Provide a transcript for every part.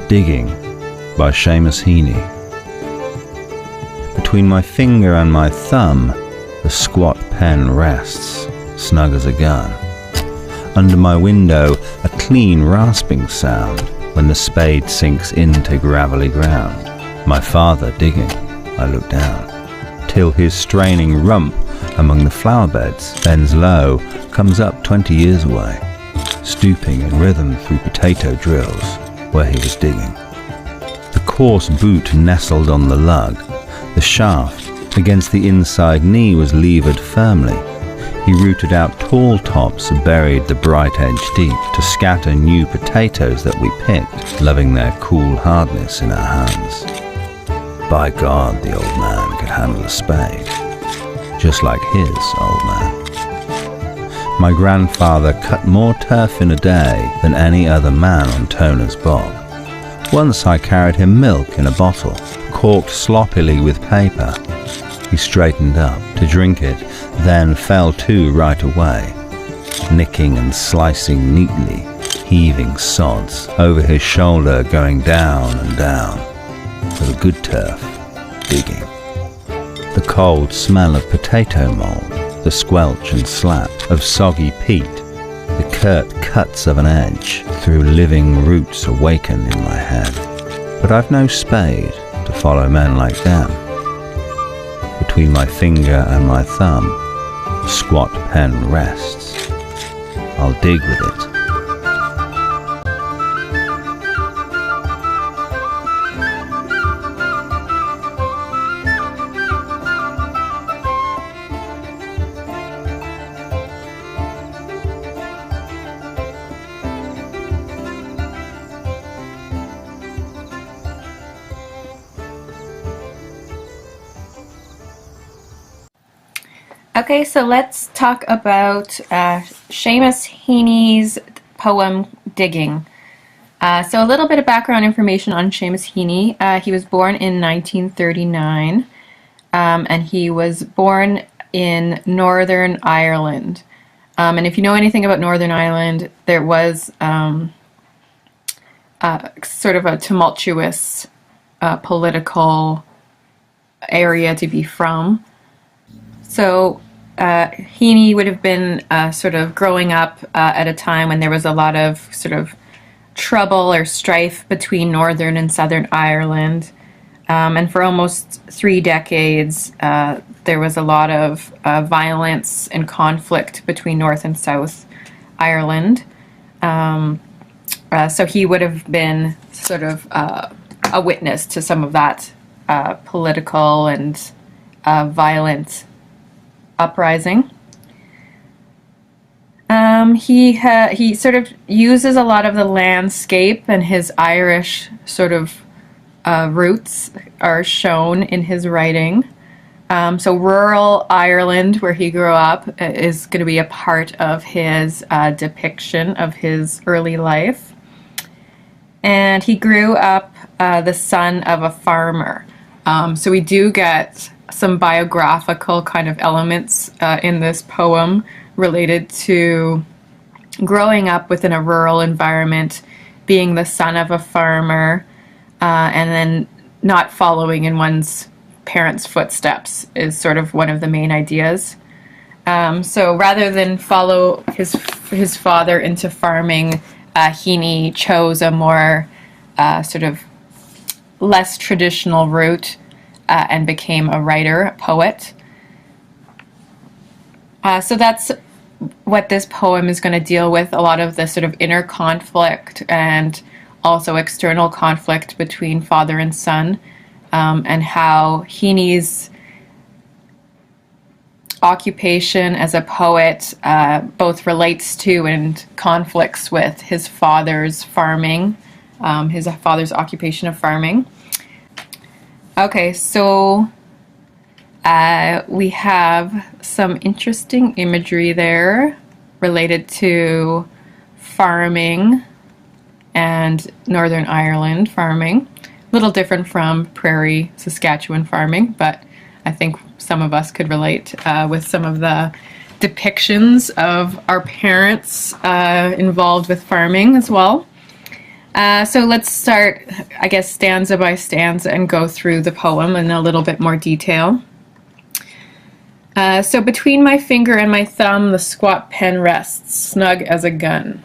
Digging by Seamus Heaney. Between my finger and my thumb, the squat pen rests, snug as a gun. Under my window, a clean rasping sound when the spade sinks into gravelly ground. My father digging, I look down, till his straining rump among the flower beds bends low, comes up 20 years away, stooping in rhythm through potato drills where he was digging. The coarse boot nestled on the lug, the shaft against the inside knee was levered firmly. He rooted out tall tops and buried the bright edge deep to scatter new potatoes that we picked, loving their cool hardness in our hands. By God, the old man could handle a spade, just like his old man. My grandfather cut more turf in a day than any other man on Toner's bog. Once I carried him milk in a bottle, corked sloppily with paper. He straightened up to drink it, then fell to right away, nicking and slicing neatly, heaving sods over his shoulder, going down and down, for the good turf, digging. The cold smell of potato mould, the squelch and slap of soggy peat, the curt cuts of an edge through living roots awaken in my head. But I've no spade to follow men like them. Between my finger and my thumb, the squat pen rests. I'll dig with it. Okay, so let's talk about Seamus Heaney's poem, Digging. So a little bit of background information on Seamus Heaney. He was born in 1939, and he was born in Northern Ireland. And if you know anything about Northern Ireland, there was sort of a tumultuous political area to be from. So Heaney would have been sort of growing up at a time when there was a lot of sort of trouble or strife between Northern and Southern Ireland. And for almost 3 decades, there was a lot of violence and conflict between North and South Ireland. So he would have been sort of a witness to some of that political and violent uprising. He sort of uses a lot of the landscape, and his Irish sort of roots are shown in his writing. So rural Ireland, where he grew up, is going to be a part of his depiction of his early life. And he grew up the son of a farmer. So we do get some biographical kind of elements in this poem related to growing up within a rural environment, being the son of a farmer, and then not following in one's parents' footsteps is sort of one of the main ideas. So rather than follow his father into farming, Heaney chose a more sort of less traditional route and became a writer, a poet. So that's what this poem is going to deal with, a lot of the sort of inner conflict and also external conflict between father and son, and how Heaney's occupation as a poet both relates to and conflicts with his father's farming, his father's occupation of farming. Okay, so we have some interesting imagery there related to farming and Northern Ireland farming. A little different from prairie Saskatchewan farming, but I think some of us could relate with some of the depictions of our parents involved with farming as well. So let's start, I guess, stanza by stanza and go through the poem in a little bit more detail. So between my finger and my thumb, the squat pen rests, snug as a gun.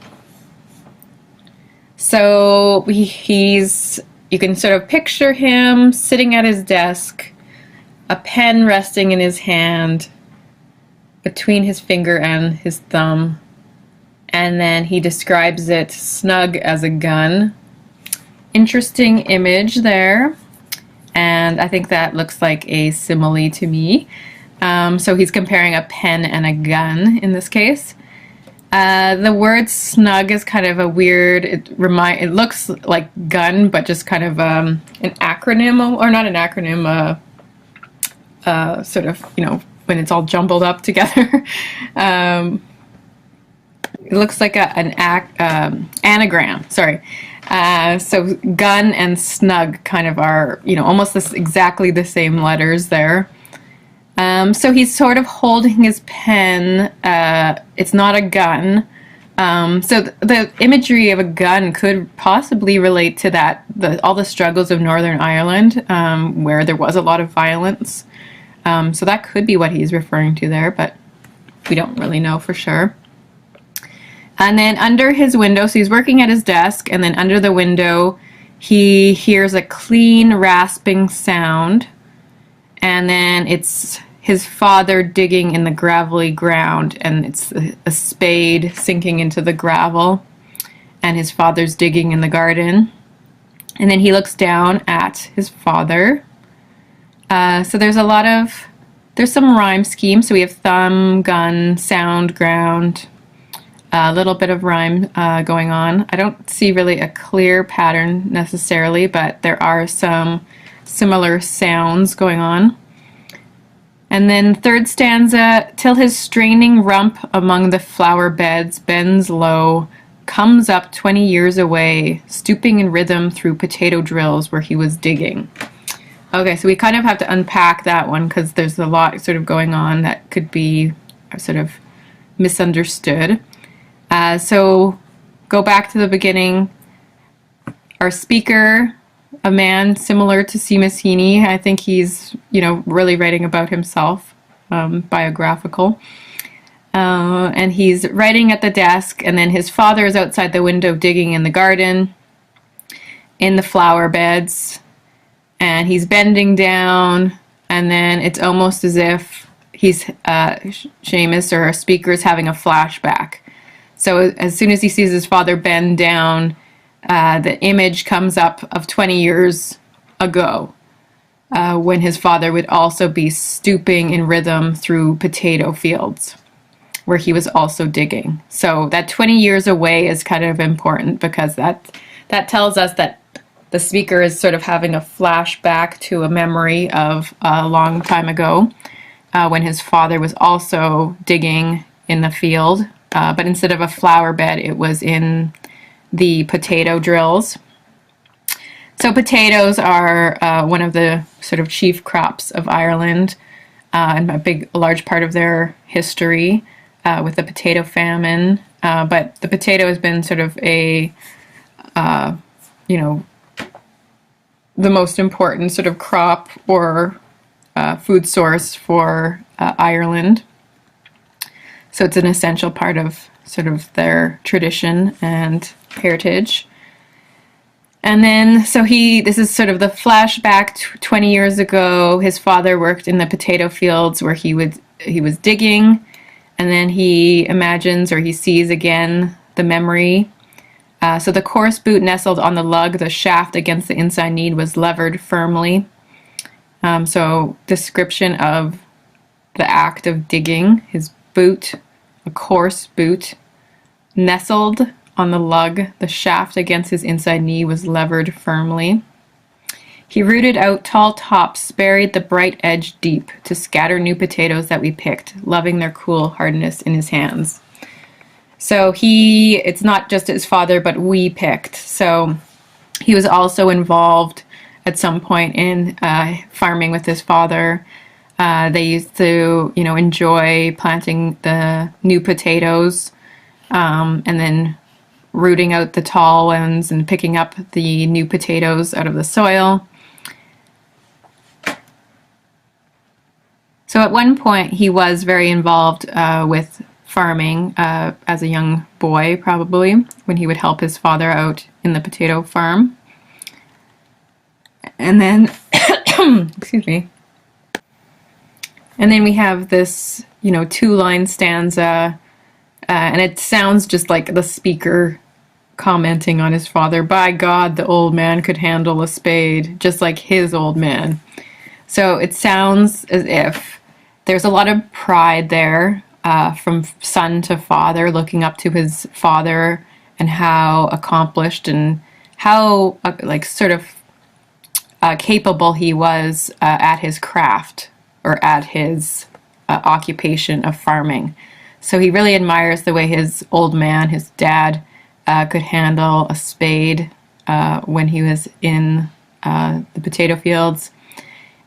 So you can sort of picture him sitting at his desk, a pen resting in his hand, between his finger and his thumb. And then he describes it snug as a gun. Interesting image there. And I think that looks like a simile to me. So he's comparing a pen and a gun in this case. The word snug is kind of a weird, it looks like gun, but just kind of an acronym, or not an acronym, sort of, when it's all jumbled up together. It looks like an anagram, sorry. So gun and snug kind of are, almost exactly the same letters there. So he's sort of holding his pen. It's not a gun. So the imagery of a gun could possibly relate to that, all the struggles of Northern Ireland, where there was a lot of violence. So that could be what he's referring to there, but we don't really know for sure. And then under his window, so he's working at his desk, and then under the window, he hears a clean, rasping sound. And then it's his father digging in the gravelly ground, and it's a spade sinking into the gravel, and his father's digging in the garden. And then he looks down at his father. So there's some rhyme scheme. So we have thumb, gun, sound, ground. A little bit of rhyme going on. I don't see really a clear pattern necessarily, but there are some similar sounds going on. And then third stanza, till his straining rump among the flower beds bends low, comes up 20 years away, stooping in rhythm through potato drills where he was digging. Okay, so we kind of have to unpack that one because there's a lot sort of going on that could be sort of misunderstood. So go back to the beginning. Our speaker, a man similar to Seamus Heaney. I think he's, really writing about himself, biographical. And he's writing at the desk, and then his father is outside the window digging in the garden, in the flower beds, and he's bending down, and then it's almost as if he's, Seamus or our speaker is having a flashback. So as soon as he sees his father bend down, the image comes up of 20 years ago, when his father would also be stooping in rhythm through potato fields, where he was also digging. So that 20 years away is kind of important because that tells us that the speaker is sort of having a flashback to a memory of a long time ago, when his father was also digging in the field. But instead of a flower bed, it was in the potato drills. So potatoes are one of the sort of chief crops of Ireland, and a large part of their history with the potato famine. But the potato has been sort of the most important sort of crop or food source for Ireland. So it's an essential part of sort of their tradition and heritage. And then, this is sort of the flashback 20 years ago. His father worked in the potato fields where he was digging, and then he imagines or he sees again the memory. So the coarse boot nestled on the lug, the shaft against the inside knee was levered firmly. So description of the act of digging, his boot, a coarse boot, nestled on the lug, the shaft against his inside knee was levered firmly. He rooted out tall tops, buried the bright edge deep, to scatter new potatoes that we picked, loving their cool hardness in his hands. So it's not just his father, but we picked. So he was also involved at some point in farming with his father. They used to, enjoy planting the new potatoes, and then rooting out the tall ones and picking up the new potatoes out of the soil. So at one point he was very involved with farming as a young boy, probably, when he would help his father out in the potato farm. And then, excuse me, and then we have this, two-line stanza, and it sounds just like the speaker commenting on his father. By God, the old man could handle a spade, just like his old man. So it sounds as if there's a lot of pride there, from son to father, looking up to his father and how accomplished and how capable he was at his craft or at his occupation of farming. So he really admires the way his old man, his dad, could handle a spade when he was in the potato fields.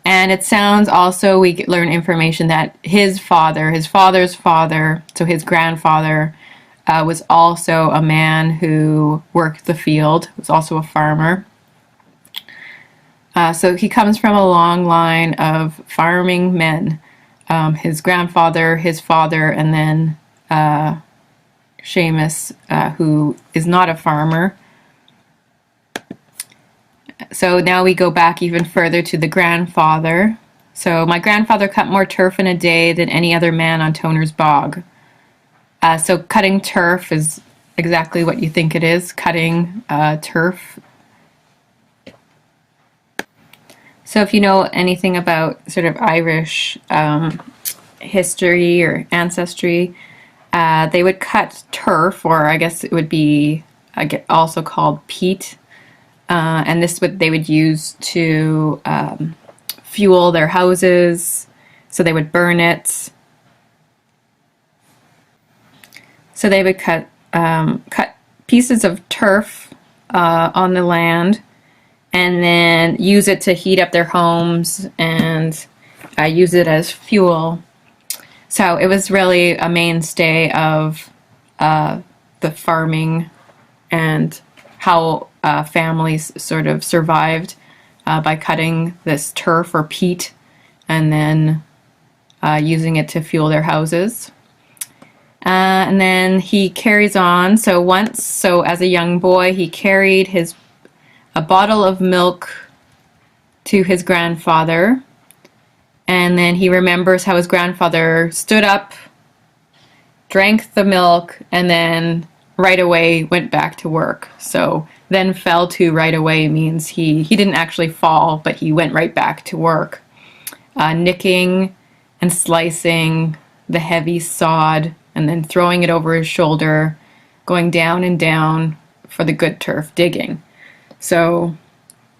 And it sounds also, we learn information that his father's father, so his grandfather, was also a man who worked the field, was also a farmer. So he comes from a long line of farming men. His grandfather, his father, and then Seamus, who is not a farmer. So now we go back even further to the grandfather. So my grandfather cut more turf in a day than any other man on Toner's bog. So cutting turf is exactly what you think it is, cutting turf. So if you know anything about sort of Irish history or ancestry, they would cut turf, or I guess it would be also called peat, and they would use to fuel their houses. So they would burn it. So they would cut pieces of turf on the land, and then use it to heat up their homes and use it as fuel. So it was really a mainstay of the farming and how families sort of survived by cutting this turf or peat and then using it to fuel their houses. And then he carries on. So as a young boy, he carried a bottle of milk to his grandfather, and then he remembers how his grandfather stood up, drank the milk, and then right away went back to work. So then fell to right away means he didn't actually fall, but he went right back to work, nicking and slicing the heavy sod and then throwing it over his shoulder, going down and down for the good turf, digging. So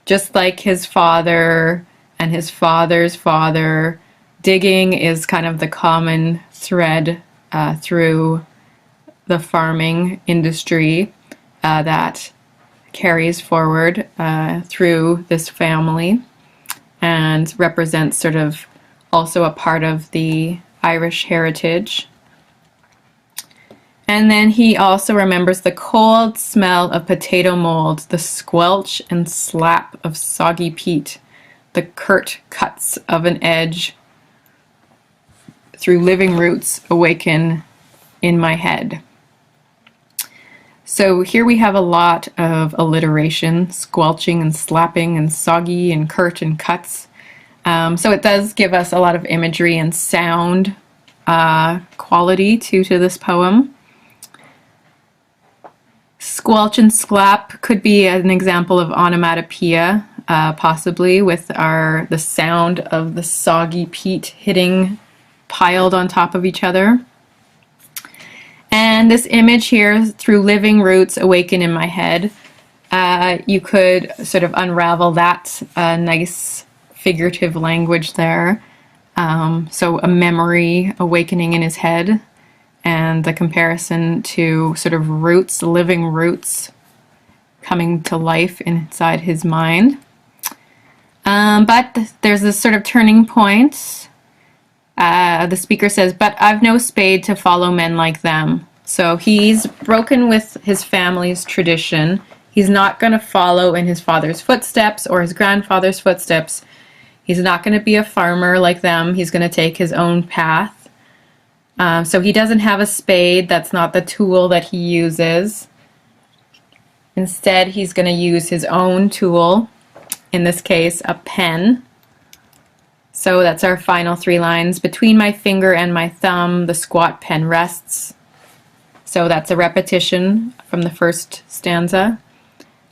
just like his father and his father's father, digging is kind of the common thread through the farming industry that carries forward through this family and represents sort of also a part of the Irish heritage. And then he also remembers the cold smell of potato mold, the squelch and slap of soggy peat, the curt cuts of an edge through living roots awaken in my head. So here we have a lot of alliteration, squelching and slapping and soggy and curt and cuts. So it does give us a lot of imagery and sound quality to this poem. Squelch and slap could be an example of onomatopoeia, possibly with the sound of the soggy peat hitting piled on top of each other. And this image here, through living roots awaken in my head, you could sort of unravel that nice figurative language there. So a memory awakening in his head, and the comparison to sort of roots, living roots coming to life inside his mind. But there's this sort of turning point. The speaker says, "But I've no spade to follow men like them." So he's broken with his family's tradition. He's not going to follow in his father's footsteps or his grandfather's footsteps. He's not going to be a farmer like them. He's going to take his own path. So he doesn't have a spade. That's not the tool that he uses. Instead, he's going to use his own tool, in this case, a pen. So that's our final 3 lines. Between my finger and my thumb, the squat pen rests. So that's a repetition from the first stanza.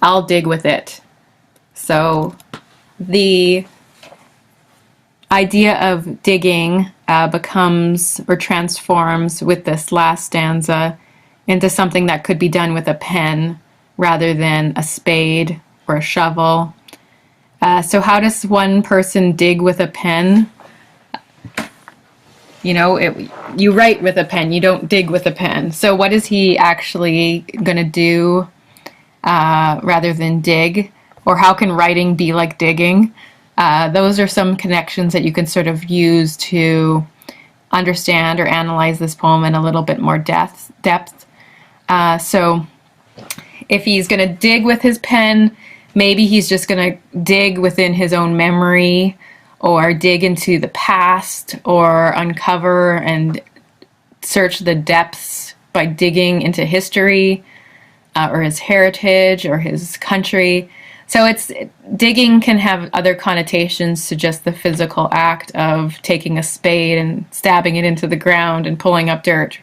I'll dig with it. So the idea of digging becomes or transforms with this last stanza into something that could be done with a pen rather than a spade or a shovel. So how does one person dig with a pen? You know, you write with a pen, you don't dig with a pen. So what is he actually going to do rather than dig? Or how can writing be like digging? Those are some connections that you can sort of use to understand or analyze this poem in a little bit more depth. So if he's going to dig with his pen, maybe he's just going to dig within his own memory or dig into the past or uncover and search the depths by digging into history or his heritage or his country. So digging can have other connotations to just the physical act of taking a spade and stabbing it into the ground and pulling up dirt.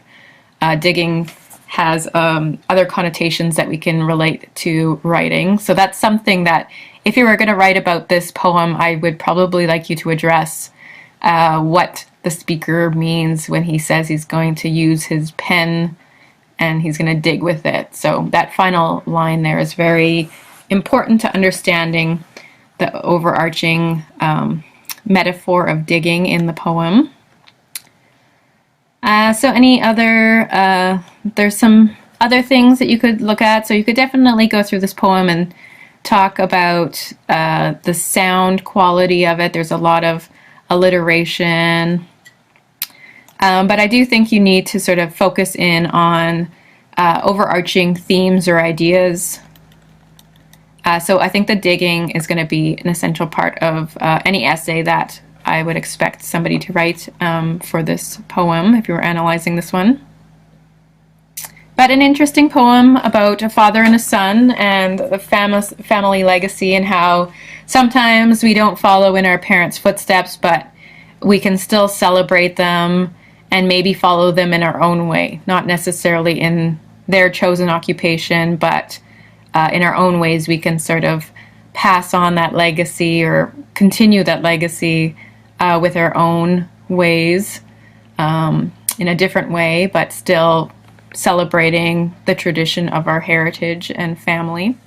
Digging has other connotations that we can relate to writing. So that's something that if you were going to write about this poem, I would probably like you to address what the speaker means when he says he's going to use his pen and he's going to dig with it. So that final line there is very important to understanding the overarching metaphor of digging in the poem. So any other, there's some other things that you could look at. So you could definitely go through this poem and talk about the sound quality of it. There's a lot of alliteration. But I do think you need to sort of focus in on overarching themes or ideas. So I think the digging is going to be an essential part of any essay that I would expect somebody to write for this poem if you were analyzing this one. But an interesting poem about a father and a son and the family legacy and how sometimes we don't follow in our parents' footsteps, but we can still celebrate them and maybe follow them in our own way, not necessarily in their chosen occupation, but in our own ways we can sort of pass on that legacy or continue that legacy with our own ways in a different way, but still celebrating the tradition of our heritage and family.